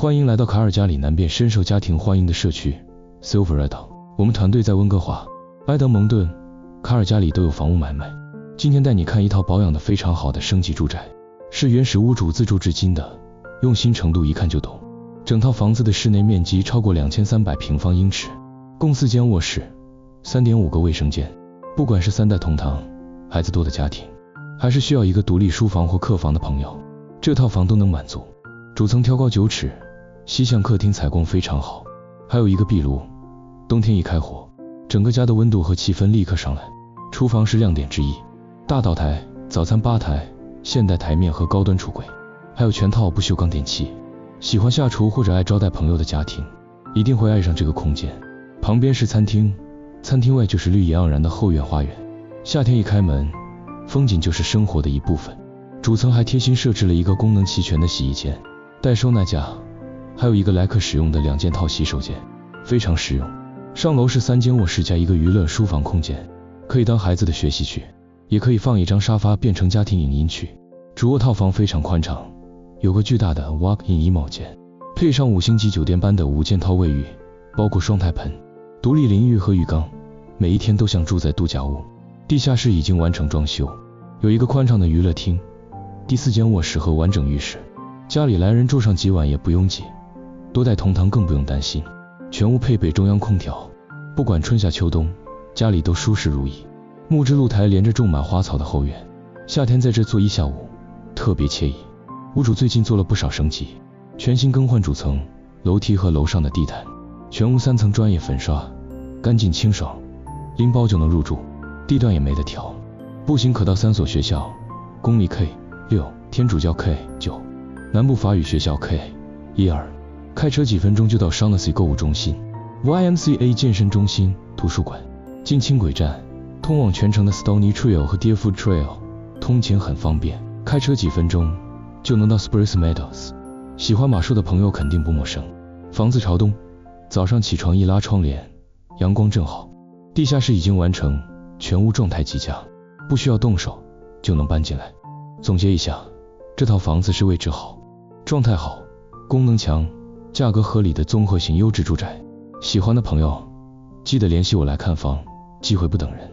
欢迎来到卡尔加里南边深受家庭欢迎的社区 Silverado。我们团队在温哥华、埃德蒙顿、卡尔加里都有房屋买卖。今天带你看一套保养的非常好的升级住宅，是原始屋主自住至今的，用心程度一看就懂。整套房子的室内面积超过2300平方英尺，共4间卧室， 3.5个卫生间。不管是3代同堂、孩子多的家庭，还是需要一个独立书房或客房的朋友，这套房都能满足。主层挑高9尺，西向客厅采光非常好，还有一个壁炉，冬天一开火，整个家的温度和气氛立刻上来。厨房是亮点之一，大岛台、早餐吧台、现代台面和高端橱柜，还有全套不锈钢电器。喜欢下厨或者爱招待朋友的家庭，一定会爱上这个空间。旁边是餐厅，餐厅外就是绿意盎然的后院花园。夏天一开门，风景就是生活的一部分。主层还贴心设置了一个功能齐全的洗衣间，带收纳架，还有一个来客使用的2件套洗手间，非常实用。上楼是3间卧室加一个娱乐书房空间，可以当孩子的学习区，也可以放一张沙发变成家庭影音区。主卧套房非常宽敞，有个巨大的 walk-in 衣帽间，配上5星级酒店般的5件套卫浴，包括双台盆、独立淋浴和浴缸，每一天都像住在度假屋。地下室已经完成装修，有一个宽敞的娱乐厅，第4间卧室和完整浴室。家里来人住上几晚也不拥挤，多代同堂更不用担心。全屋配备中央空调，不管春夏秋冬，家里都舒适如意。木质露台连着种满花草的后院，夏天在这坐一下午，特别惬意。屋主最近做了不少升级，全新更换主层、楼梯和楼上的地毯，全屋3层专业粉刷，干净清爽，拎包就能入住。地段也没得调，步行可到3所学校，公立 K6、天主教 K9、南部法语学校 K12，开车几分钟就到 Shaughnessy 购物中心、YMCA 健身中心、图书馆。近轻轨站，通往全城的 Stony Trail 和 Deerfoot Trail， 通勤很方便，开车几分钟就能到 Spruce Meadows。喜欢马术的朋友肯定不陌生。房子朝东，早上起床一拉窗帘，阳光正好。地下室已经完成，全屋状态极佳，不需要动手就能搬进来。总结一下，这套房子是位置好、状态好、功能强、价格合理的综合型优质住宅。喜欢的朋友记得联系我来看房，机会不等人。